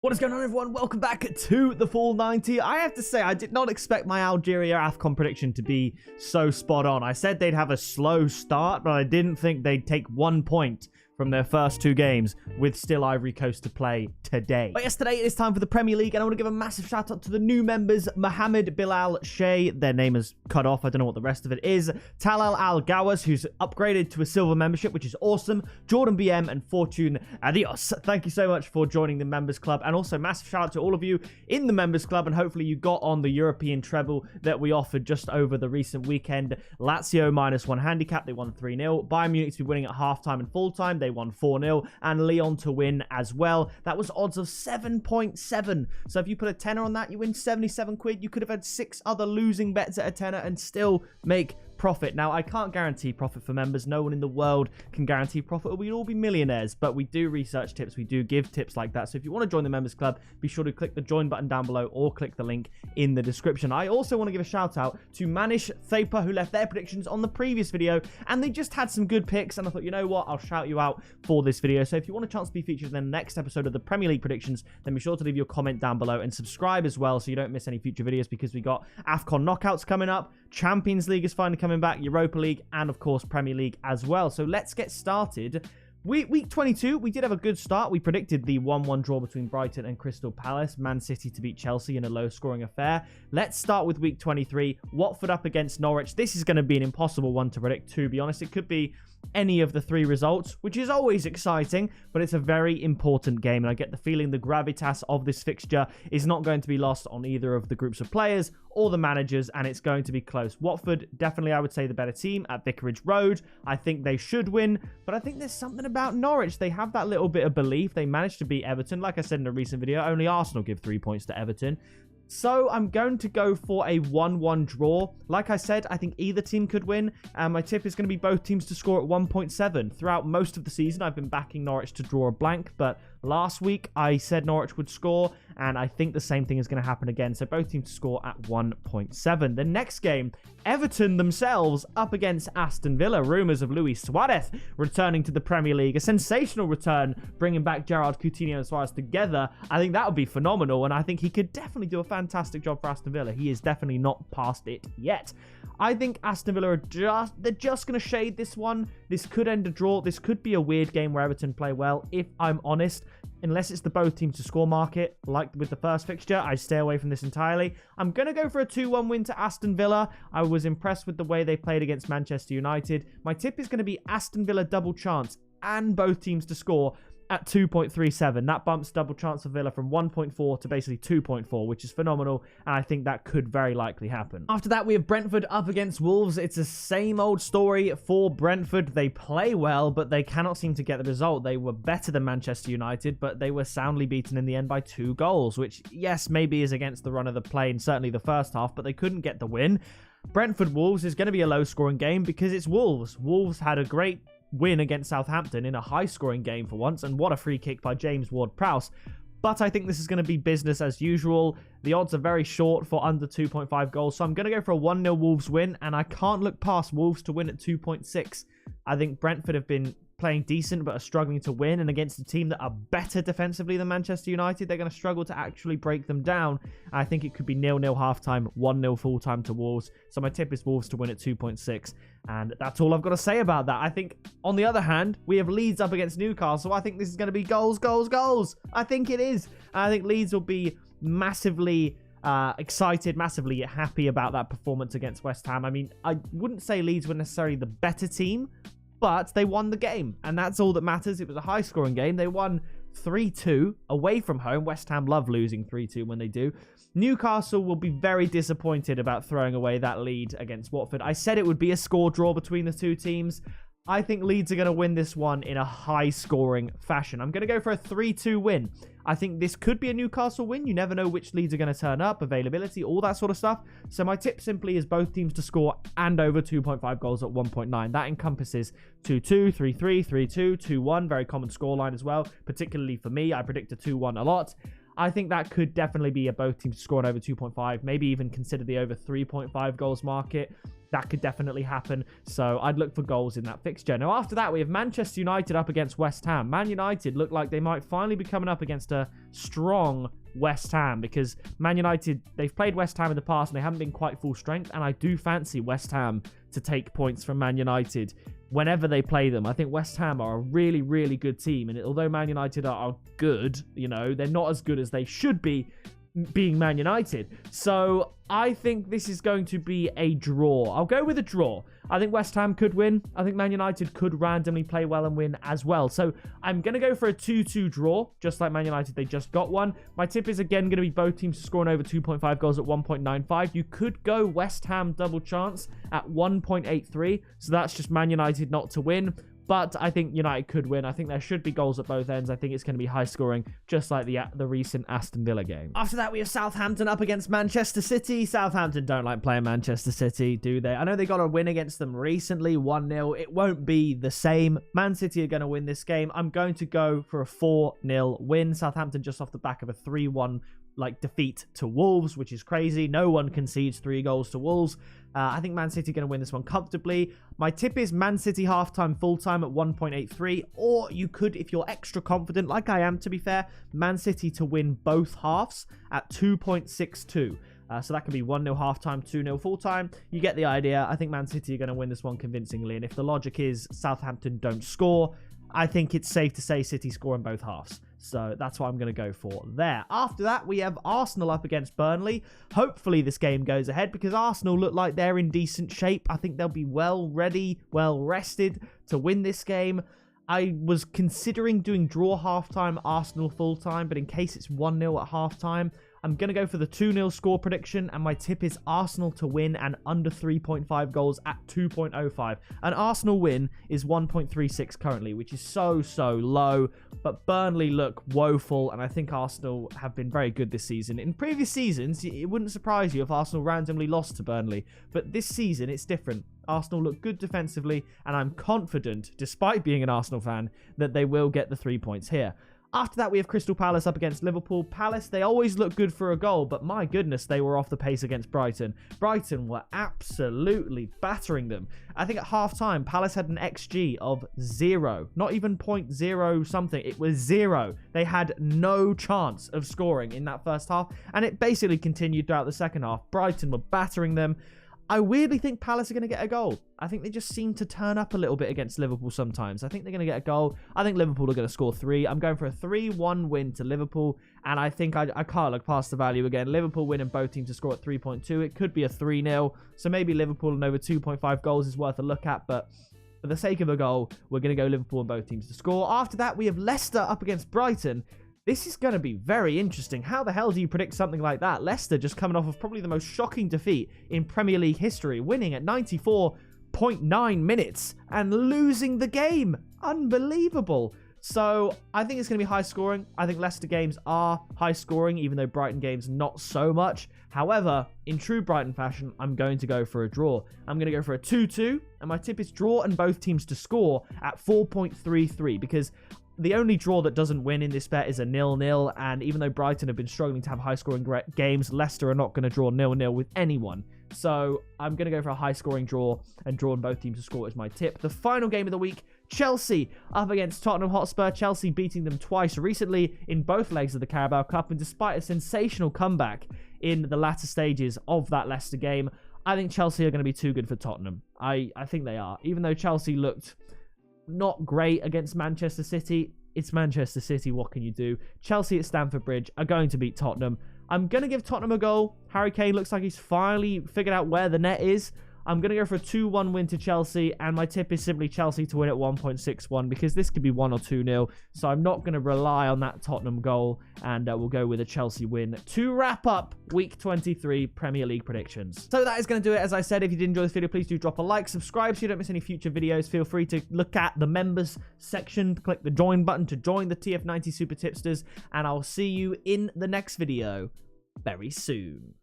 What is going on, everyone? Welcome back to the Full 90. I have to say, I did not expect my Algeria AFCON prediction to be so spot on. I said they'd have a slow start, but I didn't think they'd take 1 point from their first two games with still Ivory Coast to play today. But yesterday, it is time for the Premier League, and I want to give a massive shout out to the new members: Mohamed Bilal Shea, their name is cut off, I don't know what the rest of it is; Talal Al Gawas, who's upgraded to a silver membership, which is awesome; Jordan BM, and Fortune Adios. Thank you so much for joining the members club, and also massive shout out to all of you in the members club, and hopefully you got on the European treble that we offered just over the recent weekend. Lazio -1 handicap, they won 3-0. Bayern Munich to be winning at halftime and full time, they won 4-0, and Lyon to win as well. That was odds of 7.7. So if you put a tenner on that, you win 77 quid. You could have had 6 other losing bets at a tenner and still make profit. Now, I can't guarantee profit for members. No one in the world can guarantee profit, or we'd all be millionaires. But we do research tips. We do give tips like that. So if you want to join the members club, be sure to click the join button down below or click the link in the description. I also want to give a shout out to Manish Thaper, who left their predictions on the previous video, and they just had some good picks. And I thought, you know what? I'll shout you out for this video. So if you want a chance to be featured in the next episode of the Premier League predictions, then be sure to leave your comment down below and subscribe as well so you don't miss any future videos, because we got AFCON knockouts coming up, Champions League is finally coming back, Europa League, and of course Premier League as well. So let's get started. Week 22, we did have a good start. We predicted the 1-1 draw between Brighton and Crystal Palace, Man City to beat Chelsea in a low-scoring affair. Let's start with week 23, Watford up against Norwich. This is going to be an impossible one to predict, to be honest. It could be any of the 3 results, which is always exciting, but it's a very important game, and I get the feeling the gravitas of this fixture is not going to be lost on either of the groups of players or the managers, and it's going to be close. Watford, definitely, I would say, the better team at Vicarage Road. I think they should win, but I think there's something about Norwich. They have that little bit of belief. They managed to beat Everton. Like I said in a recent video, only Arsenal give 3 points to Everton. So I'm going to go for a 1-1 draw. Like I said, I think either team could win. And my tip is going to be both teams to score at 1.7. Throughout most of the season, I've been backing Norwich to draw a blank, but last week I said Norwich would score, and I think the same thing is going to happen again. So both teams to score at 1.7. The next game, Everton themselves up against Aston Villa. Rumours of Luis Suarez returning to the Premier League. A sensational return, bringing back Gerrard, Coutinho, and Suarez together. I think that would be phenomenal, and I think he could definitely do a fantastic job for Aston Villa. He is definitely not past it yet. I think Aston Villa are just going to shade this one. This could end a draw. This could be a weird game where Everton play well, if I'm honest. Unless it's the both teams to score market, like with the first fixture, I stay away from this entirely. I'm going to go for a 2-1 win to Aston Villa. I was impressed with the way they played against Manchester United. My tip is going to be Aston Villa double chance and both teams to score at 2.37. That bumps double chance of Villa from 1.4 to basically 2.4, which is phenomenal, and I think that could very likely happen. After that, we have Brentford up against Wolves. It's the same old story for Brentford. They play well, but they cannot seem to get the result. They were better than Manchester United, but they were soundly beaten in the end by 2 goals, which, yes, maybe is against the run of the play in certainly the first half, but they couldn't get the win. Brentford Wolves is going to be a low-scoring game because it's Wolves. Wolves had a great win against Southampton in a high-scoring game for once, and what a free kick by James Ward-Prowse. But I think this is going to be business as usual. The odds are very short for under 2.5 goals, so I'm going to go for a 1-0 Wolves win, and I can't look past Wolves to win at 2.6. I think Brentford have been playing decent but are struggling to win, and against a team that are better defensively than Manchester United, they're going to struggle to actually break them down. I think it could be 0-0 halftime, 1-0 full-time to Wolves. So my tip is Wolves to win at 2.6, and that's all I've got to say about that. I think, on the other hand, we have Leeds up against Newcastle. I think this is going to be goals, goals, goals. I think it is. I think Leeds will be massively excited, massively happy about that performance against West Ham. I mean, I wouldn't say Leeds were necessarily the better team, but they won the game, and that's all that matters. It was a high-scoring game. They won 3-2 away from home. West Ham love losing 3-2 when they do. Newcastle will be very disappointed about throwing away that lead against Watford. I said it would be a score draw between the two teams. I think Leeds are going to win this one in a high-scoring fashion. I'm going to go for a 3-2 win. I think this could be a Newcastle win. You never know which Leeds are going to turn up, availability, all that sort of stuff. So my tip simply is both teams to score and over 2.5 goals at 1.9. That encompasses 2-2, 3-3, 3-2, 2-1. Very common scoreline as well, particularly for me. I predict a 2-1 a lot. I think that could definitely be a both teams scoring over 2.5, maybe even consider the over 3.5 goals market. that could definitely happen. So I'd look for goals in that fixture. Now, after that, we have Manchester United up against West Ham. Man United look like they might finally be coming up against a strong West Ham, because Man United, they've played West Ham in the past and they haven't been quite full strength, and I do fancy West Ham to take points from Man United whenever they play them. I think West Ham are a really, really good team, and although Man United are good, you know, they're not as good as they should be, being Man United. So I think this is going to be a draw. I'll go with a draw. I think West Ham could win. I think Man United could randomly play well and win as well. So I'm going to go for a 2-2 draw, just like Man United. They just got one. My tip is again going to be both teams scoring over 2.5 goals at 1.95. You could go West Ham double chance at 1.83. So that's just Man United not to win. But I think United could win. I think there should be goals at both ends. I think it's going to be high scoring, just like the recent Aston Villa game. After that, we have Southampton up against Manchester City. Southampton don't like playing Manchester City, do they? I know they got a win against them recently, 1-0. It won't be the same. Man City are going to win this game. I'm going to go for a 4-0 win. Southampton just off the back of a 3-1 defeat to Wolves, which is crazy. No one concedes 3 goals to Wolves. I think Man City are going to win this one comfortably. My tip is Man City halftime, full-time at 1.83. Or you could, if you're extra confident, like I am to be fair, Man City to win both halves at 2.62. So that could be 1-0 halftime, 2-0 full-time. You get the idea. I think Man City are going to win this one convincingly. And if the logic is Southampton don't score, I think it's safe to say City score in both halves. So that's what I'm going to go for there. After that, we have Arsenal up against Burnley. Hopefully this game goes ahead, because Arsenal look like they're in decent shape. I think they'll be well ready, well rested to win this game. I was considering doing draw halftime, Arsenal full-time, but in case it's 1-0 at halftime, I'm going to go for the 2-0 score prediction, and my tip is Arsenal to win and under 3.5 goals at 2.05. An Arsenal win is 1.36 currently, which is so low, but Burnley look woeful, and I think Arsenal have been very good this season. In previous seasons, it wouldn't surprise you if Arsenal randomly lost to Burnley, but this season it's different. Arsenal look good defensively, and I'm confident, despite being an Arsenal fan, that they will get the 3 points here. After that, we have Crystal Palace up against Liverpool. Palace, they always look good for a goal, but my goodness, they were off the pace against Brighton. Brighton were absolutely battering them. I think at half-time, Palace had an XG of 0. Not even 0.0 something. It was 0. They had no chance of scoring in that first half, and it basically continued throughout the second half. Brighton were battering them. I weirdly think Palace are going to get a goal. I think they just seem to turn up a little bit against Liverpool sometimes. I think they're going to get a goal. I think Liverpool are going to score 3. I'm going for a 3-1 win to Liverpool, and I think I can't look past the value again. Liverpool win and both teams to score at 3.2. It could be a 3-0, so maybe Liverpool and over 2.5 goals is worth a look at, but for the sake of a goal, we're going to go Liverpool and both teams to score. After that, we have Leicester up against Brighton. This is going to be very interesting. How the hell do you predict something like that? Leicester just coming off of probably the most shocking defeat in Premier League history, winning at 94.9 minutes and losing the game. Unbelievable. So I think it's going to be high scoring. I think Leicester games are high scoring, even though Brighton games not so much. However, in true Brighton fashion, I'm going to go for a draw. I'm going to go for a 2-2, and my tip is draw and both teams to score at 4.33, because the only draw that doesn't win in this bet is a 0-0, and even though Brighton have been struggling to have high-scoring games, Leicester are not going to draw 0-0 with anyone. So I'm going to go for a high-scoring draw, and draw on both teams to score is my tip. The final game of the week, Chelsea up against Tottenham Hotspur. Chelsea beating them twice recently in both legs of the Carabao Cup, and despite a sensational comeback in the latter stages of that Leicester game, I think Chelsea are going to be too good for Tottenham. I think they are. Even though Chelsea looked not great against Manchester City, it's Manchester City, what can you do? Chelsea at Stamford Bridge are going to beat Tottenham. I'm going to give Tottenham a goal. Harry Kane looks like he's finally figured out where the net is. I'm going to go for a 2-1 win to Chelsea, and my tip is simply Chelsea to win at 1.61, because this could be 1 or 2-0, so I'm not going to rely on that Tottenham goal, and we'll go with a Chelsea win to wrap up Week 23 Premier League predictions. So that is going to do it. As I said, if you did enjoy this video, please do drop a like, subscribe so you don't miss any future videos. Feel free to look at the members section, click the join button to join the TF90 Super Tipsters, and I'll see you in the next video very soon.